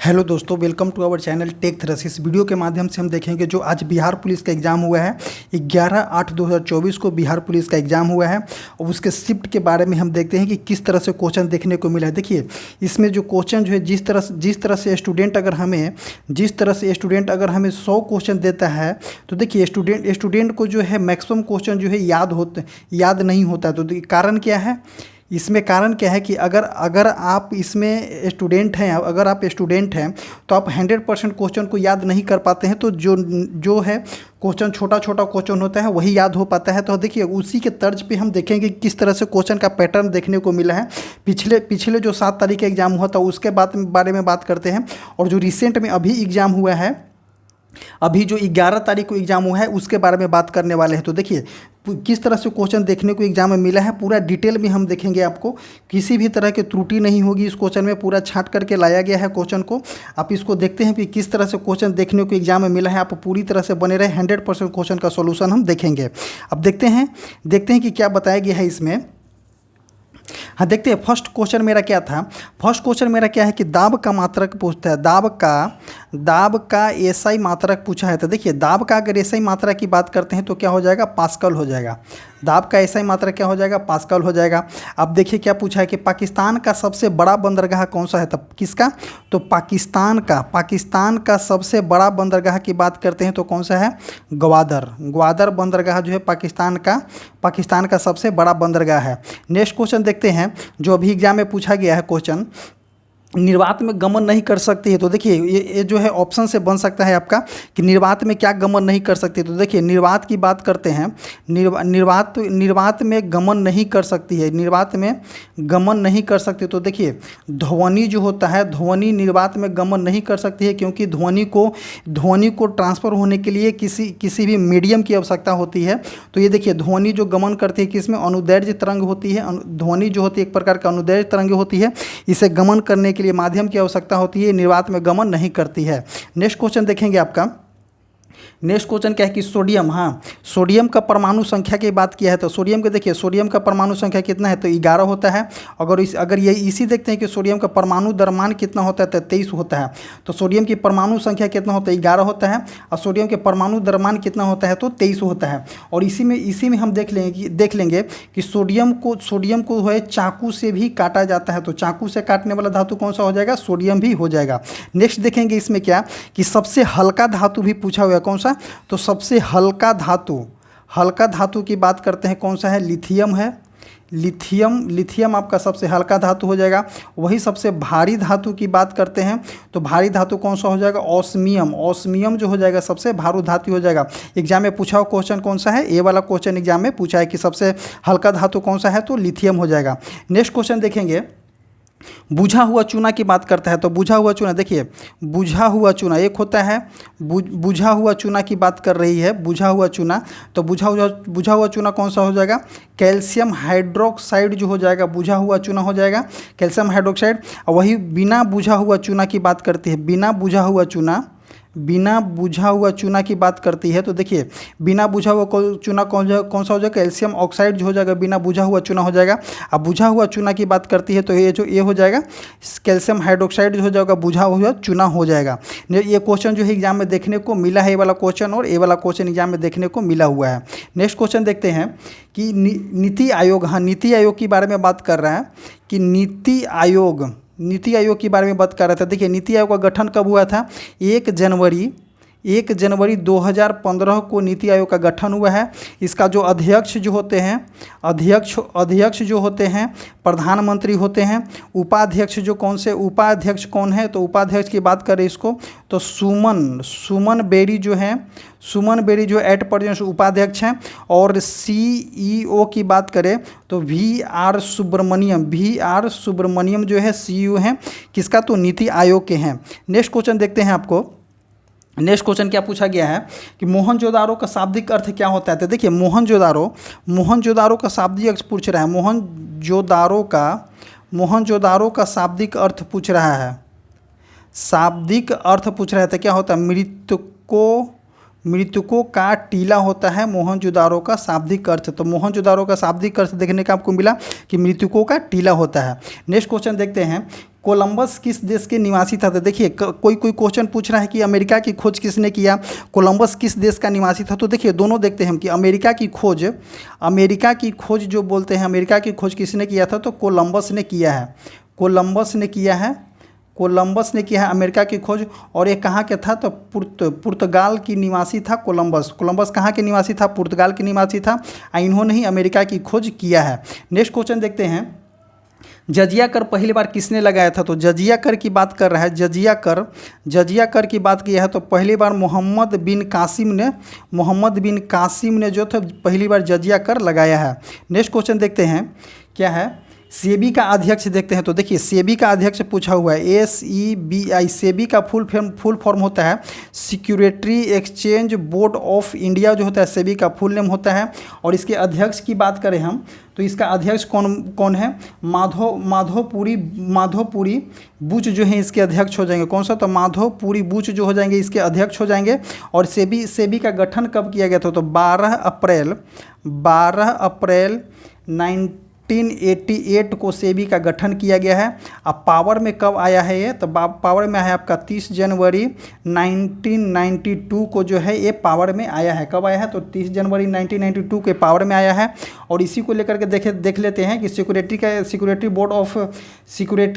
Hello दोस्तों, welcome to our channel tech थ्रस। इस वीडियो के माध्यम से हम देखेंगे जो आज बिहार पुलिस का एग्ज़ाम हुआ है। 11/8/2024 को बिहार पुलिस का एग्ज़ाम हुआ है और उसके शिफ्ट के बारे में हम देखते हैं कि किस तरह से क्वेश्चन देखने को मिला है। देखिए, इसमें जो क्वेश्चन जो है जिस तरह से स्टूडेंट अगर हमें 100 क्वेश्चन देता है तो देखिए स्टूडेंट को जो है मैक्सिमम क्वेश्चन जो है याद नहीं होता है। तो कारण क्या है इसमें? कारण क्या है कि अगर आप इसमें स्टूडेंट हैं तो आप 100% क्वेश्चन को याद नहीं कर पाते हैं। तो जो है क्वेश्चन छोटा क्वेश्चन होता है वही याद हो पाता है। तो देखिए, उसी के तर्ज पे हम देखेंगे किस तरह से क्वेश्चन का पैटर्न देखने को मिला है। पिछले जो 7 तारीख का एग्ज़ाम हुआ था उसके बारे में बात करते हैं, और जो रिसेंट में अभी एग्ज़ाम हुआ है, अभी जो 11 तारीख को एग्ज़ाम हुआ है उसके बारे में बात करने वाले हैं। तो देखिए किस तरह से क्वेश्चन देखने को एग्जाम में मिला है, पूरा डिटेल में हम देखेंगे। आपको किसी भी तरह की त्रुटि नहीं होगी इस क्वेश्चन में, पूरा छांट करके लाया गया है क्वेश्चन को। आप इसको देखते हैं कि किस तरह से क्वेश्चन देखने को एग्जाम में मिला है। आप पूरी तरह से बने रहे, 100% क्वेश्चन का सोल्यूशन हम देखेंगे। अब देखते हैं कि क्या बताया गया है इसमें। हाँ, देखते हैं फर्स्ट क्वेश्चन मेरा क्या था। फर्स्ट क्वेश्चन मेरा क्या है कि दाब का मात्रक पूछता है। दाब का एसआई मात्रक पूछा है। तो देखिए, दाब का अगर एसआई मात्रा की बात करते हैं तो क्या हो जाएगा? पास्कल हो जाएगा। दाब का एसआई मात्रा क्या हो जाएगा? पास्कल हो जाएगा। अब देखिए क्या पूछा है कि पाकिस्तान का सबसे बड़ा बंदरगाह कौन सा है? तब किसका? तो पाकिस्तान का सबसे बड़ा बंदरगाह की बात करते हैं तो कौन सा है? ग्वादर बंदरगाह जो है पाकिस्तान का सबसे बड़ा बंदरगाह है। नेक्स्ट क्वेश्चन देखते हैं जो अभी एग्जाम में पूछा गया है क्वेश्चन, निर्वात में गमन नहीं कर सकती है। तो देखिए ये जो है ऑप्शन से बन सकता है आपका कि निर्वात में क्या गमन नहीं कर सकती। तो देखिए निर्वात की बात करते हैं। निर्वात में गमन नहीं कर सकती है। निर्वात में गमन नहीं कर सकती। तो देखिए ध्वनि जो होता है, ध्वनि निर्वात में गमन नहीं कर सकती है, क्योंकि ध्वनि को ट्रांसफ़र होने के लिए किसी भी मीडियम की आवश्यकता होती है। तो ये देखिए ध्वनि जो गमन करती है किसमें? अनुदैर्ध्य तरंग होती है। ध्वनि जो होती है एक प्रकार का अनुदैर्ध्य तरंग होती है, इसे गमन करने के लिए माध्यम की आवश्यकता होती है, निर्वात में गमन नहीं करती है। नेक्स्ट क्वेश्चन देखेंगे आपका। नेक्स्ट क्वेश्चन क्या है कि सोडियम, हाँ, सोडियम का परमाणु संख्या की बात किया है। तो सोडियम के देखिए, सोडियम का परमाणु संख्या कितना है? तो 11 होता है। अगर ये इसी देखते हैं कि सोडियम का परमाणु द्रव्यमान कितना होता है तो 23 होता है। तो सोडियम की परमाणु संख्या कितना होता है? 11 होता है। और सोडियम के परमाणु द्रव्यमान कितना होता है? तो 23 होता है। और इसी में हम देख लेंगे कि सोडियम को है चाकू से भी काटा जाता है। तो चाकू से काटने वाला धातु कौन सा हो जाएगा? सोडियम भी हो जाएगा। नेक्स्ट देखेंगे इसमें क्या कि सबसे हल्का धातु भी पूछा हुआ है। कौन सा? तो सबसे हल्का धातु की बात करते हैं कौन सा है? लिथियम है। लिथियम आपका सबसे हल्का धातु हो जाएगा। वही सबसे भारी धातु की बात करते हैं तो भारी धातु कौन सा हो जाएगा? ऑस्मियम जो हो जाएगा सबसे भारी धातु हो जाएगा। एग्जाम में पूछा हुआ क्वेश्चन कौन सा है? ए वाला क्वेश्चन एग्जाम में पूछा है कि सबसे हल्का धातु कौन सा है? तो लिथियम हो जाएगा। नेक्स्ट क्वेश्चन देखेंगे, बुझा हुआ चूना की बात करता है। तो बुझा हुआ चूना, देखिए बुझा हुआ चूना एक होता है, बुझा हुआ चूना की बात कर रही है। बुझा हुआ चूना, तो बुझा हुआ चूना कौन सा हो जाएगा? कैल्शियम हाइड्रोक्साइड जो हो जाएगा, बुझा हुआ चूना हो जाएगा कैल्शियम हाइड्रोक्साइड। और वही बिना बुझा हुआ चूना की बात करती है। बिना बुझा हुआ चूना की बात करती है। तो देखिए बिना बुझा हुआ चूना कौन सा हो जाएगा? कैल्शियम ऑक्साइड जो हो जाएगा बिना बुझा हुआ चूना हो जाएगा। अब बुझा हुआ चूना की बात करती है तो ये हो जाएगा कैल्शियम हाइड्रोक्साइड जो हो जाएगा, बुझा हुआ चूना हो जाएगा। ये क्वेश्चन जो है एग्जाम में देखने को मिला है, ये वाला क्वेश्चन और ये वाला क्वेश्चन एग्जाम में देखने को मिला हुआ है। नेक्स्ट क्वेश्चन देखते हैं कि नीति आयोग, हाँ, नीति आयोग के बारे में बात कर रहा है कि नीति आयोग के बारे में बात कर रहा था। देखिए नीति आयोग का गठन कब हुआ था? 1 जनवरी 2015 को नीति आयोग का गठन हुआ है। इसका जो अध्यक्ष जो होते हैं प्रधानमंत्री होते हैं। उपाध्यक्ष कौन है? तो उपाध्यक्ष की बात करें इसको तो सुमन बेरी जो एट प्रेजेंट उपाध्यक्ष हैं। और सीईओ की बात करें तो वी आर सुब्रमण्यम जो है सीईओ हैं किसका? तो नीति आयोग के हैं। नेक्स्ट क्वेश्चन देखते हैं आपको। नेक्स्ट क्वेश्चन क्या पूछा गया है कि मोहनजोदारो का शाब्दिक अर्थ क्या होता है? तो देखिए मोहनजोदारो का शाब्दिक अर्थ पूछ रहा है। मोहनजोदारो का शाब्दिक अर्थ पूछ रहा है। शाब्दिक अर्थ पूछ रहा था क्या होता है? मृतकों का टीला होता है मोहनजोदारो का शाब्दिक अर्थ। तो मोहनजोदारो का शाब्दिक अर्थ देखने का आपको मिला कि मृतकों का टीला होता है। नेक्स्ट क्वेश्चन देखते हैं, कोलंबस किस देश के निवासी था? तो देखिए कोई क्वेश्चन पूछ रहा है कि अमेरिका की खोज किसने किया, कोलंबस किस देश का निवासी था? तो देखिए दोनों देखते हैं हम कि अमेरिका की खोज जो बोलते हैं, अमेरिका की खोज किसने किया था? तो कोलंबस ने किया है, कोलंबस ने किया है अमेरिका की खोज। और ये कहाँ के था? तो पुर्तगाल की निवासी था कोलंबस कहाँ के निवासी था? पुर्तगाल के निवासी था। इन्होंने ही अमेरिका की खोज किया है। नेक्स्ट क्वेश्चन देखते हैं, जजिया कर पहली बार किसने लगाया था? तो जजिया कर की बात कर रहा है, जजिया कर की बात किया है तो पहली बार मोहम्मद बिन कासिम ने जो था पहली बार जजिया कर लगाया है। नेक्स्ट क्वेश्चन देखते हैं, क्या है? सेबी का अध्यक्ष देखते हैं। तो देखिए सेबी का अध्यक्ष पूछा हुआ है, SEBI। सेबी का फुल फॉर्म होता है security exchange board of India, जो होता है सेबी का फुल नेम होता है। और इसके अध्यक्ष की बात करें हम तो इसका अध्यक्ष कौन है? माधोपुरी बुच जो है इसके अध्यक्ष हो जाएंगे। कौन सा? तो माधोपुरी बुच जो हो जाएंगे इसके अध्यक्ष हो जाएंगे। और सेबी का गठन कब किया गया था? तो 12 अप्रैल 1988 को सेबी का गठन किया गया है। अब पावर में कब आया है ये? तो पावर में आया है आपका 30 जनवरी 1992 को जो है ये पावर में आया है। कब आया है? तो 30 जनवरी 1992 के पावर में आया है। और इसी को लेकर के देख लेते हैं कि security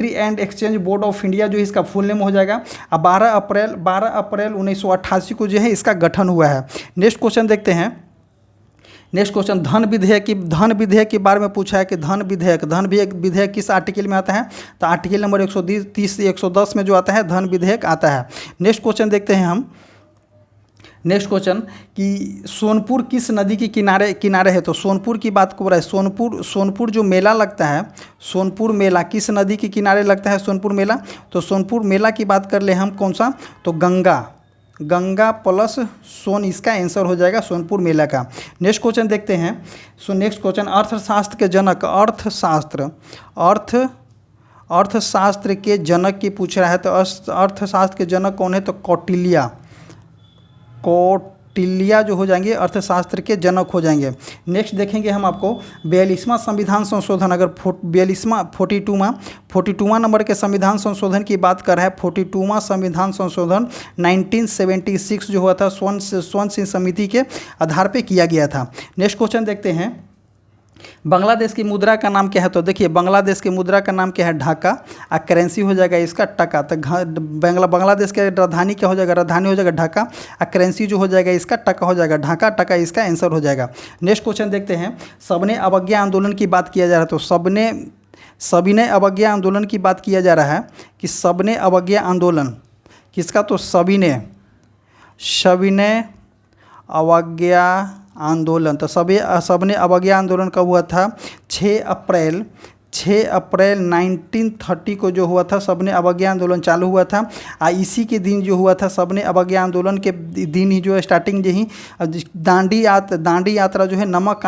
and exchange board of India जो इसका फुल नेम हो जाएगा। अब 12 अप्रैल 1988 को जो है इसका गठन हुआ है। नेक्स्ट क्वेश्चन देखते हैं, नेक्स्ट क्वेश्चन धन विधेयक के बारे में पूछा है कि धन विधेयक किस आर्टिकल में आता है? तो आर्टिकल नंबर 110 में जो आता है धन विधेयक आता है। नेक्स्ट क्वेश्चन देखते हैं हम, नेक्स्ट क्वेश्चन कि सोनपुर किस नदी के किनारे है? तो सोनपुर की बात हो रहा है। सोनपुर जो मेला लगता है, सोनपुर मेला किस नदी के किनारे लगता है? सोनपुर मेला। तो सोनपुर मेला की बात कर ले हम, कौन सा? तो गंगा प्लस सोन इसका आंसर हो जाएगा सोनपुर मेला का। नेक्स्ट क्वेश्चन देखते हैं। नेक्स्ट क्वेश्चन अर्थशास्त्र के जनक, अर्थशास्त्र के जनक की पूछ रहा है। तो अर्थशास्त्र के जनक कौन है? तो कौटिल्य जो हो जाएंगे अर्थशास्त्र के जनक हो जाएंगे। नेक्स्ट देखेंगे हम आपको 42वां संविधान संशोधन, अगर 42वां नंबर के संविधान संशोधन की बात कर रहा है। 42वां संविधान संशोधन 1976 जो हुआ था स्वर्ण सिंह समिति के आधार पे किया गया था। नेक्स्ट क्वेश्चन देखते हैं, बांग्लादेश की मुद्रा का नाम क्या है? तो देखिए बांग्लादेश की मुद्रा का नाम क्या है? ढाका। और करेंसी हो जाएगा इसका टका। तो बांग्लादेश के राजधानी क्या हो जाएगा? राजधानी हो जाएगा ढाका। और करेंसी जो हो जाएगा इसका टका हो जाएगा। ढाका टका इसका आंसर हो जाएगा। नेक्स्ट क्वेश्चन देखते हैं, सबने अवज्ञा आंदोलन की बात किया जा रहा है। तो सविनय अवज्ञा आंदोलन की बात किया जा रहा है कि सबने अवज्ञा आंदोलन किसका? तो सविनय अवज्ञा आंदोलन। तो सबने अवज्ञा आंदोलन कब हुआ था? 6 अप्रैल 1930 को जो हुआ था सबने अवज्ञा आंदोलन चालू हुआ था। इसी के दिन जो हुआ था सबने अवज्ञा आंदोलन के दिन ही जो है स्टार्टिंग जो ही दांडी यात्रा जो है नमक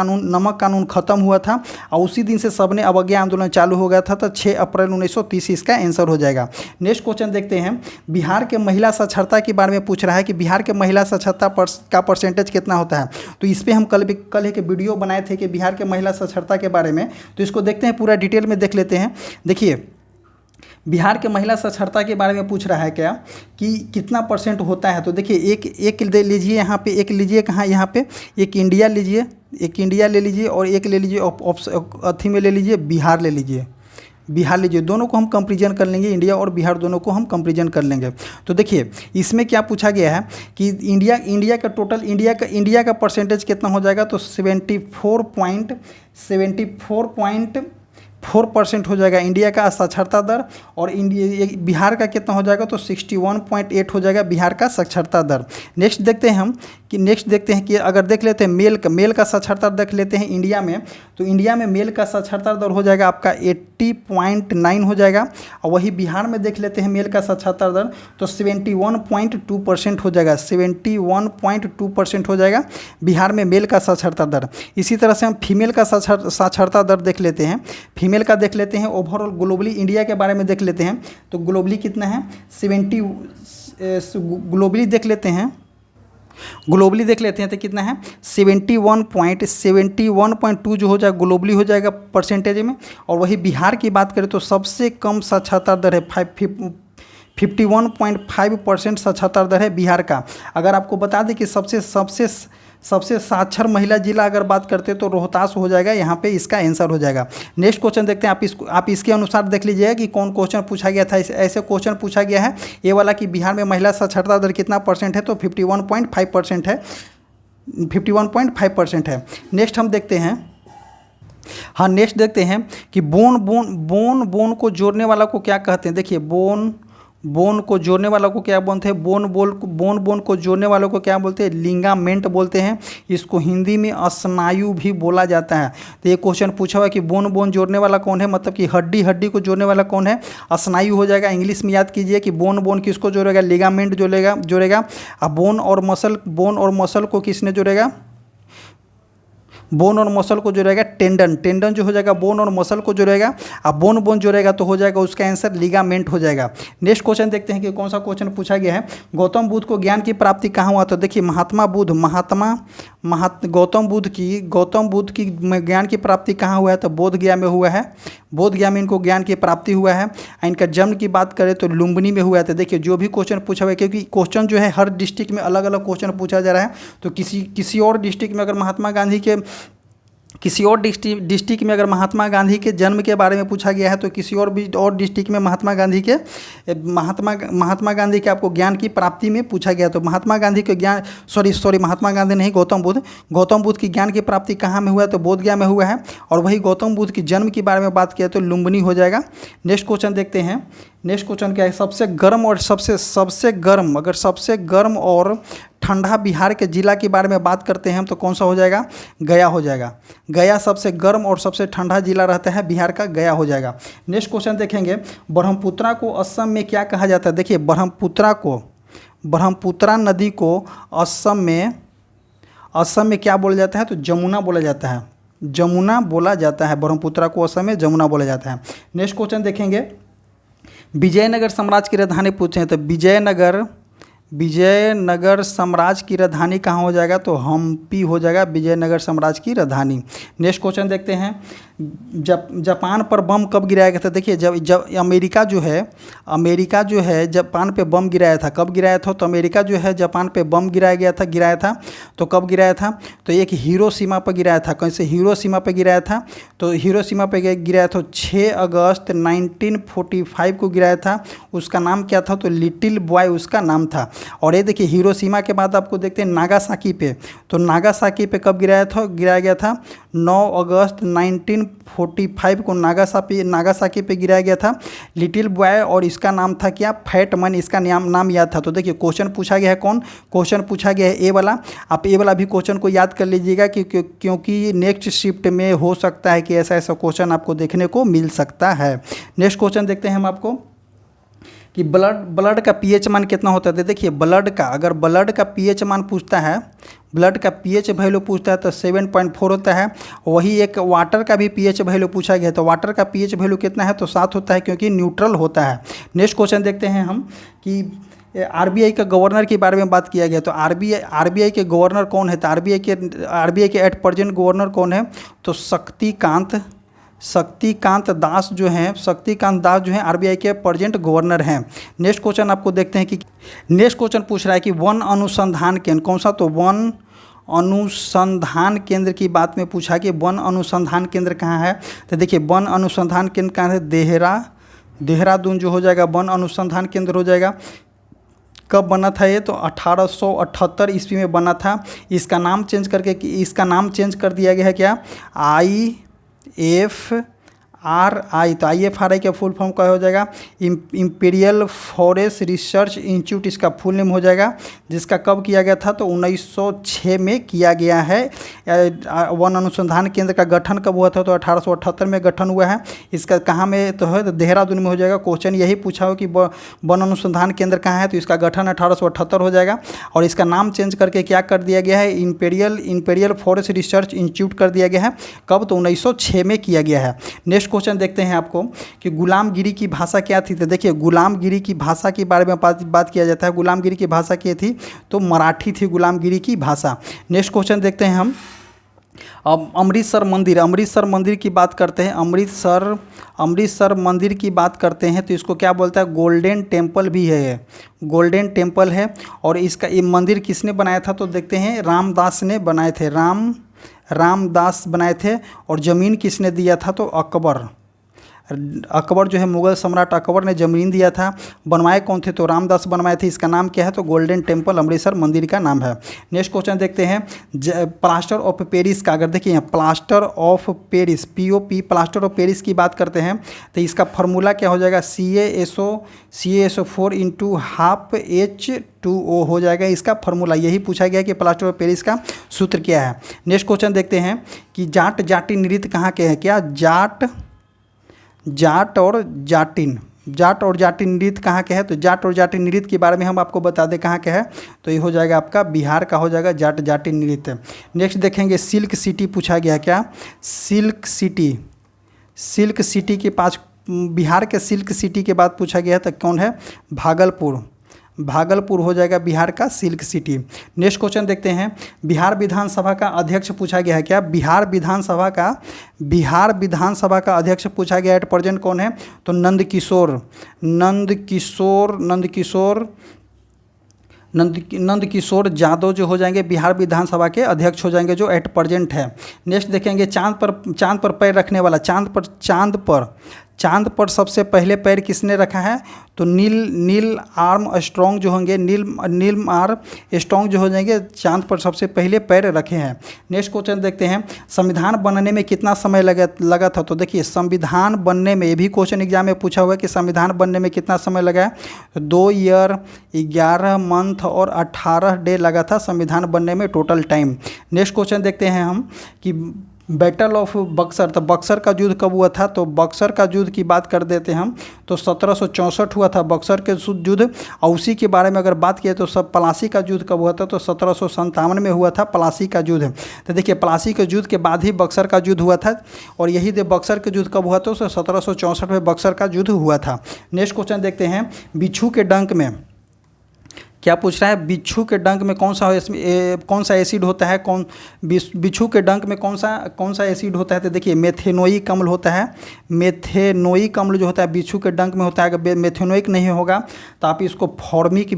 कानून ख़त्म हुआ था। और उसी दिन से सबने अवज्ञा आंदोलन चालू हो गया था। तो 6 अप्रैल 1930 इसका आंसर हो जाएगा। नेक्स्ट क्वेश्चन देखते हैं, बिहार के महिला साक्षरता के बारे में पूछ रहा है कि बिहार के महिला साक्षरता का परसेंटेज कितना होता है। तो इस पर हम कल एक वीडियो बनाए थे कि बिहार के महिला साक्षरता के बारे में। तो इसको देखते हैं, पूरा डिटेल में देख लेते हैं। देखिए बिहार के महिला साक्षरता के बारे में पूछ रहा है क्या कि कितना परसेंट होता है। तो देखिए एक लीजिए, यहाँ पे एक लीजिए, कहाँ? यहाँ पे एक इंडिया लीजिए, एक इंडिया ले लीजिए और एक ले लीजिए अथी में ले लीजिए बिहार ले लीजिए, दोनों को हम कंपेरिजन कर लेंगे, इंडिया और बिहार दोनों को हम कंपेरिजन कर लेंगे। तो देखिए इसमें क्या पूछा गया है कि इंडिया का टोटल इंडिया का परसेंटेज कितना हो जाएगा? तो 74.4% हो जाएगा इंडिया का साक्षरता दर। और बिहार का कितना हो जाएगा? तो 61.8 हो जाएगा बिहार का साक्षरता दर। नेक्स्ट देखते हैं कि अगर देख लेते हैं मेल का साक्षरता देख लेते हैं इंडिया में। तो इंडिया में मेल का साक्षरता दर हो जाएगा आपका 80.9 हो जाएगा। और वही बिहार में देख लेते हैं मेल का साक्षरता दर तो 71.2% हो जाएगा। 71.2% हो जाएगा बिहार में मेल का साक्षरता दर। इसी तरह से हम फीमेल का साक्षरता दर देख लेते हैं। फीमेल का देख लेते हैं ओवरऑल ग्लोबली इंडिया के बारे में देख लेते हैं। तो ग्लोबली कितना है? 70 ग्लोबली देख लेते हैं। ग्लोबली देख लेते हैं तो कितना है 71.2 जो हो जाएगा ग्लोबली हो जाएगा परसेंटेज में। और वही बिहार की बात करें तो सबसे कम साक्षरता दर है 51.5% साक्षरता दर है बिहार का। अगर आपको बता दें कि सबसे साक्षर महिला जिला अगर बात करते हैं तो रोहतास हो जाएगा, यहाँ पे इसका आंसर हो जाएगा। नेक्स्ट क्वेश्चन देखते हैं, आप इसके अनुसार देख लीजिएगा कि कौन क्वेश्चन पूछा गया था। ऐसे क्वेश्चन पूछा गया है ये वाला कि बिहार में महिला साक्षरता दर कितना परसेंट है, तो 51.5% है, 51.5% है। नेक्स्ट हम देखते हैं, हाँ नेक्स्ट देखते हैं कि बोन को जोड़ने वाला को क्या कहते हैं। देखिए बोन को जोड़ने वालों को क्या बोलते हैं, बोन को जोड़ने वालों को क्या बोलते हैं, लिगामेंट बोलते हैं। इसको हिंदी में स्नायु भी बोला जाता है। तो ये क्वेश्चन पूछा हुआ है कि बोन जोड़ने वाला कौन है, मतलब कि हड्डी को जोड़ने वाला कौन है, स्नायु हो जाएगा। इंग्लिश में याद कीजिए कि बोन किसको जोड़ेगा, लिगामेंट जोड़ेगा। अब बोन और मसल को किसने जोड़ेगा, बोन और मसल को जोड़ेगा टेंडन जो हो जाएगा बोन और मसल को जोड़ेगा। अब बोन जोड़ेगा तो हो जाएगा उसका आंसर लिगामेंट हो जाएगा। नेक्स्ट क्वेश्चन देखते हैं कि कौन सा क्वेश्चन पूछा गया है। गौतम बुद्ध को ज्ञान की प्राप्ति कहाँ हुआ, तो देखिए गौतम बुद्ध की ज्ञान की प्राप्ति कहाँ हुआ है, तो बोध गया में हुआ है। बोध गया में इनको ज्ञान की प्राप्ति हुआ है। इनका जन्म की बात करें तो लुम्बिनी में हुआ है। तो देखिए जो भी क्वेश्चन पूछा हुआ है, क्योंकि क्वेश्चन जो है हर डिस्ट्रिक्ट में अलग अलग क्वेश्चन पूछा जा रहा है, तो किसी और डिस्ट्रिक्ट में अगर महात्मा गांधी के डिस्ट्रिक्ट में अगर महात्मा गांधी के जन्म के बारे में पूछा गया है, तो किसी और डिस्ट्रिक्ट में महात्मा गांधी के आपको ज्ञान की प्राप्ति में पूछा गया। तो महात्मा गांधी के ज्ञान महात्मा गांधी नहीं, गौतम बुद्ध की ज्ञान की प्राप्ति कहाँ में हुआ है, तो बोध गया में हुआ है। और वही गौतम बुद्ध की जन्म के बारे में बात किया तो लुम्बिनी हो जाएगा। नेक्स्ट क्वेश्चन देखते हैं। नेक्स्ट क्वेश्चन क्या है, सबसे गर्म और ठंडा बिहार के जिला के बारे में बात करते हैं तो कौन सा हो जाएगा, गया हो जाएगा। गया सबसे गर्म और सबसे ठंडा जिला रहता है बिहार का, गया हो जाएगा। नेक्स्ट क्वेश्चन देखेंगे, ब्रह्मपुत्रा को असम में क्या कहा जाता है। देखिए ब्रह्मपुत्रा नदी को असम में क्या बोला जाता है, तो जमुना बोला जाता है। ब्रह्मपुत्रा को असम में जमुना बोला जाता है। नेक्स्ट क्वेश्चन देखेंगे, विजयनगर साम्राज्य की राजधानी पूछे तो विजयनगर साम्राज्य की राजधानी कहाँ हो जाएगा, तो हम्पी हो जाएगा विजयनगर साम्राज्य की राजधानी। नेक्स्ट क्वेश्चन देखते हैं, जापान पर बम कब गिराया गया था। देखिए जब अमेरिका जो है जापान पे बम गिराया था, कब गिराया था, तो अमेरिका जो है जापान पे बम गिराया था तो कब गिराया था, तो एक हिरोशिमा पर गिराया था। कैसे हिरोशिमा पे गिराया था, तो हिरोशिमा पे गिराया था 6 अगस्त 1945 को गिराया था। उसका नाम क्या था, तो लिटिल बॉय उसका नाम था। और ये देखिए हिरोशिमा के बाद आपको देखते हैं नागासाकी पे, तो नागासाकी पे कब गिराया गया था 9 अगस्त 1945 को नागासाकी पे गिराया गया था लिटिल बॉय। और इसका नाम था क्या, फैट मैन, इसका नाम याद था। तो देखिए क्वेश्चन पूछा गया है, क्वेश्चन पूछा गया है ए वाला। आप ए वाला भी क्वेश्चन को याद कर लीजिएगा क्योंकि नेक्स्ट शिफ्ट में हो सकता है कि ऐसा क्वेश्चन आपको देखने को मिल सकता है। नेक्स्ट क्वेश्चन देखते हैं हम आपको कि ब्लड का पीएच मान कितना होता है। देखिए अगर ब्लड का पीएच मान पूछता है, ब्लड का पीएच वैल्यू पूछता है तो 7.4 होता है। वही एक वाटर का भी पीएच वैल्यू पूछा गया, तो वाटर का पीएच वैल्यू कितना है, तो 7 होता है, क्योंकि न्यूट्रल होता है। नेक्स्ट क्वेश्चन देखते हैं हम कि आरबीआई का गवर्नर के बारे में बात किया गया, तो आरबीआई के गवर्नर कौन है, तो आरबीआई के एट प्रेजेंट गवर्नर कौन है, तो शक्तिकांत दास जो हैं आरबीआई के प्रेजेंट गवर्नर हैं। नेक्स्ट क्वेश्चन आपको देखते हैं कि नेक्स्ट क्वेश्चन पूछ रहा है कि वन अनुसंधान केंद्र कौन सा, तो वन अनुसंधान केंद्र की बात में पूछा कि वन अनुसंधान केंद्र कहाँ है। तो देखिए वन अनुसंधान केंद्र कहाँ है, देहरादून जो हो जाएगा वन अनुसंधान केंद्र हो जाएगा। कब बना था ये, तो 1878 ईस्वी में बना था। इसका नाम चेंज कर दिया गया है क्या, IFRI। तो IFRI का फुल फॉर्म क्या हो जाएगा, इम्पीरियल फॉरेस्ट रिसर्च इंस्टीट्यूट इसका फुल नेम हो जाएगा, जिसका कब किया गया था, तो 1906 में किया गया है। वन अनुसंधान केंद्र का गठन कब हुआ था, तो 1878 में गठन हुआ है। इसका कहाँ में तो है, तो देहरादून में हो जाएगा। क्वेश्चन यही पूछा हो कि वन अनुसंधान केंद्र कहाँ है, तो इसका गठन 1878 हो जाएगा। और इसका नाम चेंज करके क्या कर दिया गया है, इम्पीरियल फॉरेस्ट रिसर्च इंस्टीट्यूट कर दिया गया है। कब, तो 1906 में किया गया है। नेक्स्ट नेक्स्ट क्वेश्चन देखते हैं आपको कि गुलामगिरी की भाषा क्या थी। तो देखिए गुलामगिरी की भाषा के बारे में बात किया जाता है। गुलामगिरी की भाषा क्या थी, तो मराठी थी गुलामगिरी की भाषा। नेक्स्ट क्वेश्चन देखते हैं हम। अब अमृतसर मंदिर की बात करते हैं। अमृतसर मंदिर की बात करते हैं तो इसको क्या बोलता है, गोल्डन टेम्पल भी है ये, गोल्डन टेम्पल है। और इसका ये मंदिर किसने बनाया था, तो देखते हैं रामदास ने बनाए थे, रामदास बनाए थे। और ज़मीन किसने दिया था, तो अकबर जो है मुग़ल सम्राट अकबर ने ज़मीन दिया था। बनवाए कौन थे, तो रामदास बनवाए थे। इसका नाम क्या है, तो गोल्डन टेम्पल अमृतसर मंदिर का नाम है। नेक्स्ट क्वेश्चन देखते हैं। प्लास्टर ऑफ पेरिस का, अगर देखिए यहाँ plaster of Paris POP plaster of Paris की बात करते हैं तो इसका फार्मूला क्या हो जाएगा, CaSO4 इंटू हाफ H2O हो जाएगा इसका फार्मूला। यही पूछा गया कि प्लास्टर ऑफ पेरिस का सूत्र क्या है। नेक्स्ट क्वेश्चन देखते हैं कि जाट जाटी नृत्य कहाँ के हैं, क्या जाट और जाटिन नृत्य कहाँ के है, तो जाट और जाटिन नृत्य के बारे में हम आपको बता दें कहाँ के है, तो ये हो जाएगा आपका बिहार का हो जाएगा जाट जाटिन नृत्य। नेक्स्ट देखेंगे सिल्क सिटी पूछा गया, क्या सिल्क सिटी के पास बिहार के सिल्क सिटी के बाद पूछा गया तो कौन है, भागलपुर हो जाएगा बिहार का सिल्क सिटी। नेक्स्ट क्वेश्चन देखते हैं। बिहार विधानसभा का अध्यक्ष पूछा गया है, क्या बिहार विधानसभा का अध्यक्ष पूछा गया है। एट प्रेजेंट कौन है, तो नंद किशोर यादव जो हो जाएंगे बिहार विधानसभा के अध्यक्ष हो जाएंगे, जो एट प्रेजेंट है। नेक्स्ट देखेंगे चांद पर पैर रखने वाला, चांद पर सबसे पहले पैर किसने रखा है, तो नील आर्मस्ट्रॉन्ग जो होंगे, नील आर्मस्ट्रॉन्ग जो हो जाएंगे चांद पर सबसे पहले पैर रखे हैं। नेक्स्ट क्वेश्चन देखते हैं। संविधान बनने में कितना समय लगा था, तो देखिए संविधान बनने में, ये भी क्वेश्चन एग्जाम में पूछा हुआ है कि संविधान बनने में कितना समय लगा है, तो 2 ईयर 11 मंथ और 18 डे लगा था संविधान बनने में टोटल टाइम। नेक्स्ट क्वेश्चन देखते हैं हम कि बैटल ऑफ बक्सर, तो बक्सर का युद्ध कब हुआ था, तो बक्सर का युद्ध की बात कर देते हैं हम, तो 1764 हुआ था बक्सर के युद्ध। और उसी के बारे में अगर बात किए तो सब पलासी का युद्ध कब हुआ था, तो 1757 में हुआ था पलासी का युद्ध। तो देखिए पलासी के युद्ध के बाद ही बक्सर का युद्ध हुआ था, और यही बक्सर के युद्ध कब हुआ था, तो 1764 में बक्सर का युद्ध हुआ था। नेक्स्ट क्वेश्चन देखते हैं। बिच्छू के डंक में क्या पूछ रहा है, बिच्छू के डंक में कौन सा एसिड होता है, बिच्छू के डंक में कौन सा एसिड होता है, तो देखिए मेथेनोइक अम्ल होता है। मेथेनोइक अम्ल जो होता है बिच्छू के डंक में होता है। अगर मेथेनोइक नहीं होगा तो आप इसको फॉर्मिक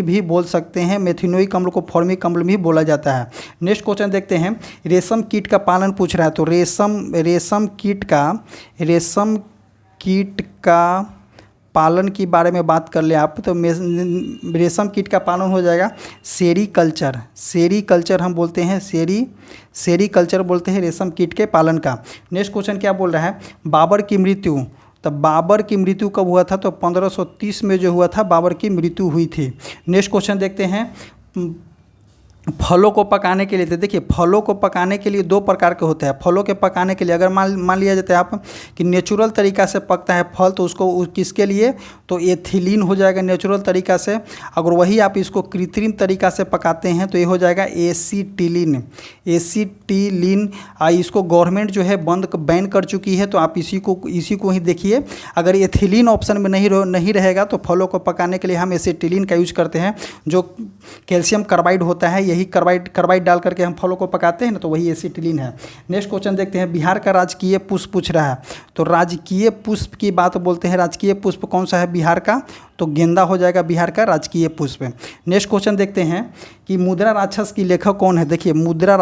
भी बोल सकते हैं। मेथेनोइक अम्ल को फॉर्मिक अम्ल भी बोला जाता है। नेक्स्ट क्वेश्चन देखते हैं। रेशम कीट का पालन पूछ रहा है, तो रेशम कीट का पालन के बारे में बात कर ले आप, तो रेशम कीट का पालन हो जाएगा सेरीकल्चर हम बोलते हैं, सेरीकल्चर बोलते हैं रेशम कीट के पालन का। नेक्स्ट क्वेश्चन क्या बोल रहा है, बाबर की मृत्यु, तो बाबर की मृत्यु कब हुआ था, तो 1530 में जो हुआ था बाबर की मृत्यु हुई थी। नेक्स्ट क्वेश्चन देखते हैं। फलों को पकाने के लिए, तो देखिए फलों को पकाने के लिए 2 प्रकार के होते हैं। फलों के पकाने के लिए अगर मान लिया जाता है आप कि नेचुरल तरीका से पकता है फल, तो उसको किसके लिए, तो एथिलीन हो जाएगा नेचुरल तरीका से। अगर वही आप इसको कृत्रिम तरीका से पकाते हैं तो ये हो जाएगा एसीटिलीन। इसको गवर्नमेंट जो है बैन कर चुकी है, तो आप इसी को ही देखिए। अगर एथिलीन ऑप्शन में नहीं रहेगा तो फलों को पकाने के लिए हम एसीटिलीन का यूज करते हैं, जो कैल्शियम कार्बाइड होता है, यही कार्बाइड डाल करके हम फलों को पकाते हैं ना, तो वही एसीटिलीन है। नेक्स्ट क्वेश्चन देखते हैं। बिहार का राजकीय पुष्प पूछ रहा है, तो राजकीय पुष्प की बात बोलते हैं। राजकीय पुष्प कौन सा है बिहार का, तो गेंदा हो जाएगा बिहार का राजकीय पुष्प। नेक्स्ट क्वेश्चन देखते हैं कि मुद्रा राक्षस की लेखक कौन है। देखिए मुद्रा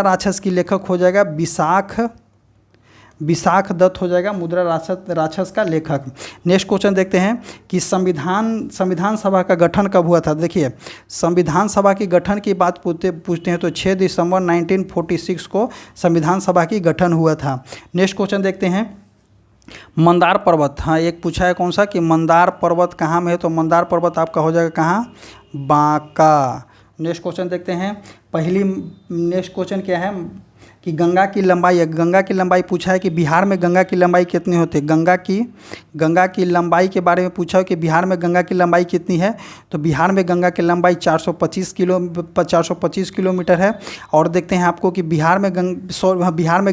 राक्षस की लेखक हो जाएगा विशाख दत्त हो जाएगा मुद्रा राक्षस का लेखक। नेक्स्ट क्वेश्चन देखते हैं कि संविधान सभा का गठन कब हुआ था। देखिए संविधान सभा की गठन की बात पूछते हैं तो 6 दिसंबर 1946 को संविधान सभा की गठन हुआ था। नेक्स्ट क्वेश्चन देखते हैं। मंदार पर्वत, हाँ एक पूछा है कौन सा कि मंदार पर्वत कहाँ में है, तो मंदार पर्वत आपका हो जाएगा कहाँ, बांका। नेक्स्ट क्वेश्चन देखते हैं। नेक्स्ट क्वेश्चन क्या है कि गंगा की लंबाई है, गंगा की लंबाई पूछा है कि बिहार में गंगा की लंबाई कितनी होती है, गंगा की लंबाई के बारे में पूछा है कि बिहार में गंगा की लंबाई कितनी है। तो बिहार में गंगा की लंबाई 425 किलोमीटर है। और देखते हैं आपको कि बिहार में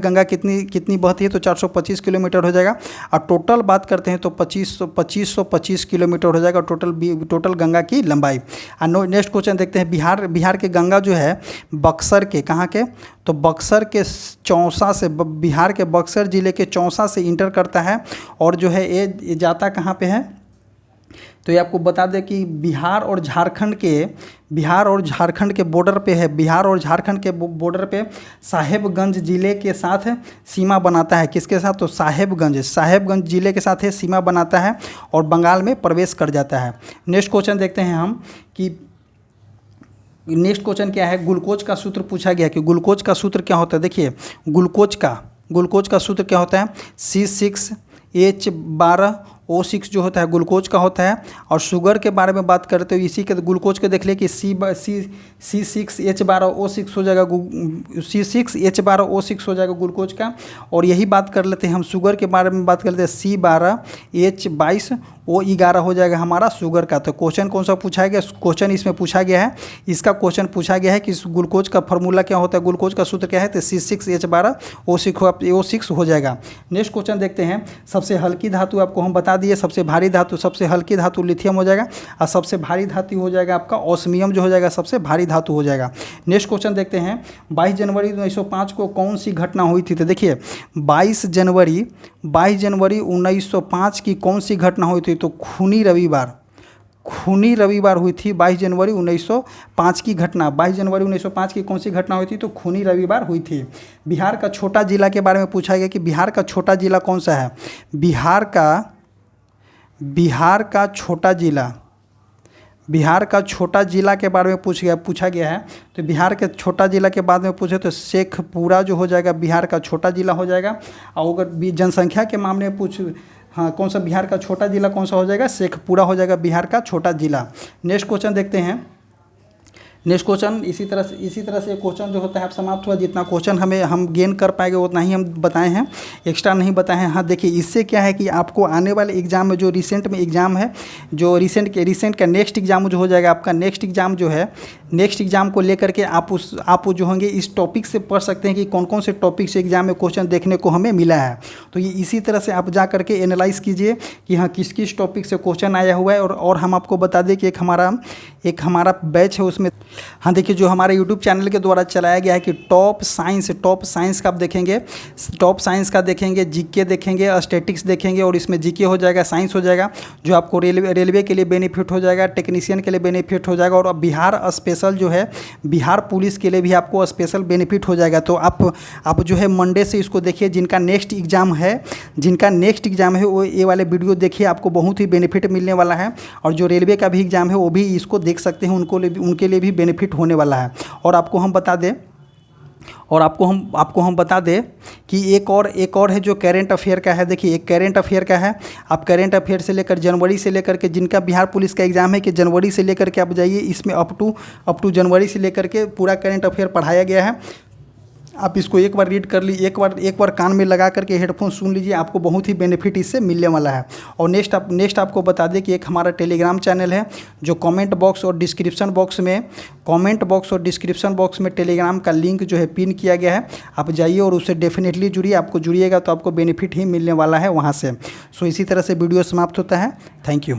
गंगा कितनी बहती है, तो 425 किलोमीटर हो जाएगा। और टोटल बात करते हैं तो 2525 किलोमीटर हो जाएगा टोटल गंगा की लंबाई। और नेक्स्ट क्वेश्चन देखते हैं, बिहार के गंगा जो है बक्सर के, कहाँ के, तो बक्सर के चौसा से, बिहार के बक्सर ज़िले के चौसा से इंटर करता है। और जो है ये जाता कहाँ पे है, तो ये आपको बता दें कि बिहार और झारखंड के बॉर्डर पे है। बिहार और झारखंड के बॉर्डर पे साहेबगंज ज़िले के साथ सीमा बनाता है। किसके साथ, तो साहेबगंज ज़िले के साथ सीमा बनाता है और बंगाल में प्रवेश कर जाता है। नेक्स्ट क्वेश्चन देखते हैं हम कि नेक्स्ट क्वेश्चन क्या है, ग्लूकोज का सूत्र पूछा गया कि ग्लूकोज का सूत्र क्या होता है। देखिए ग्लूकोज का सूत्र क्या होता है, C6H12O6 जो होता है ग्लूकोज का होता है। और शुगर के बारे में बात करते हो, इसी के ग्लूकोज के देख लिए कि C6H12O6 हो जाएगा, C6H12O6 हो जाएगा ग्लूकोज का। और यही बात कर लेते हैं हम शुगर के बारे में बात करते हैं, C12H22O11 हो जाएगा हमारा शुगर का। तो क्वेश्चन कौन सा पूछा गया, क्वेश्चन इसमें पूछा गया है, इसका क्वेश्चन पूछा गया है कि ग्लूकोज का फार्मूला क्या होता है, ग्लूकोज का सूत्र क्या है, तो C6H12O6 हो जाएगा। नेक्स्ट क्वेश्चन देखते हैं, सबसे हल्की धातु आपको हम बता दिए, सबसे भारी धातु, सबसे हल्की धातु लिथियम हो जाएगा और सबसे भारी धातु हो जाएगा आपका ऑस्मियम जो हो जाएगा, सबसे भारी धातु हो जाएगा। नेक्स्ट क्वेश्चन देखते हैं, 22 जनवरी 1905 को कौन सी घटना हुई थी। तो देखिए 22 जनवरी 1905 की कौन सी घटना हुई थी, तो खूनी रविवार हुई थी। 22 जनवरी 1905 की घटना, 22 जनवरी 1905 की कौन सी घटना हुई थी, तो खूनी रविवार हुई थी। बिहार का छोटा जिला के बारे में पूछा गया कि बिहार का छोटा जिला कौन सा है। बिहार का छोटा जिला के बारे में पूछा गया है। तो बिहार के छोटा जिला के बाद में पूछे तो शेखपुरा जो हो जाएगा बिहार का छोटा जिला हो जाएगा। और अगर जनसंख्या के मामले में कौन सा बिहार का छोटा जिला कौन सा हो जाएगा, शेखपुरा हो जाएगा बिहार का छोटा जिला। नेक्स्ट क्वेश्चन देखते हैं, नेक्स्ट क्वेश्चन इसी तरह से क्वेश्चन जो होता है आप समाप्त हुआ। जितना क्वेश्चन हम गेन कर पाएंगे उतना ही हम बताए हैं, एक्स्ट्रा नहीं बताए हैं। हाँ देखिए इससे क्या है कि आपको आने वाले एग्जाम में जो रिसेंट में एग्ज़ाम है, जो रिसेंट का नेक्स्ट एग्जाम जो हो जाएगा आपका, नेक्स्ट एग्जाम जो है, नेक्स्ट एग्जाम को लेकर के आप जो होंगे इस टॉपिक से पढ़ सकते हैं कि कौन कौन से टॉपिक से एग्जाम में क्वेश्चन देखने को हमें मिला है। तो ये इसी तरह से आप जा करके एनालाइज कीजिए कि हाँ किस किस टॉपिक से क्वेश्चन आया हुआ है। और हम आपको बता दें कि एक हमारा बैच है उसमें, हाँ देखिए जो हमारे यूट्यूब चैनल के द्वारा चलाया गया है कि टॉप साइंस का आप देखेंगे, टॉप साइंस का देखेंगे, जीके देखेंगे, स्टैटिक्स देखेंगे और इसमें जीके हो जाएगा, साइंस हो जाएगा, जो आपको रेलवे के लिए बेनिफिट हो जाएगा, टेक्नीशियन के लिए बेनिफिट हो जाएगा। और बिहार स्पेशल जो है बिहार पुलिस के लिए भी आपको स्पेशल बेनिफिट हो जाएगा। तो आप जो है मंडे से इसको देखिए, जिनका नेक्स्ट एग्ज़ाम है वो ये वाले वीडियो देखिए, आपको बहुत ही बेनिफिट मिलने वाला है। और जो रेलवे का भी एग्ज़ाम है वो भी इसको देख सकते हैं, उनके लिए भी बेनिफिट होने वाला है। और आपको हम बता दें कि एक और है जो करंट अफेयर का है। देखिए एक करंट अफेयर का है, आप करंट अफेयर से लेकर जनवरी से लेकर के, जिनका बिहार पुलिस का एग्ज़ाम है कि जनवरी से लेकर के आप जाइए, इसमें अप टू जनवरी से लेकर के पूरा करंट अफेयर पढ़ाया गया है। आप इसको एक बार रीड कर लीजिए, एक बार कान में लगा करके हेडफोन सुन लीजिए, आपको बहुत ही बेनिफिट इससे मिलने वाला है। और नेक्स्ट आपको बता दें कि एक हमारा टेलीग्राम चैनल है, जो कमेंट बॉक्स और डिस्क्रिप्शन बॉक्स में टेलीग्राम का लिंक जो है पिन किया गया है, आप जाइए और उससे डेफिनेटली जुड़िए। आपको जुड़िएगा तो आपको बेनिफिट ही मिलने वाला है वहाँ से। सो इसी तरह से वीडियो समाप्त होता है। Thank you.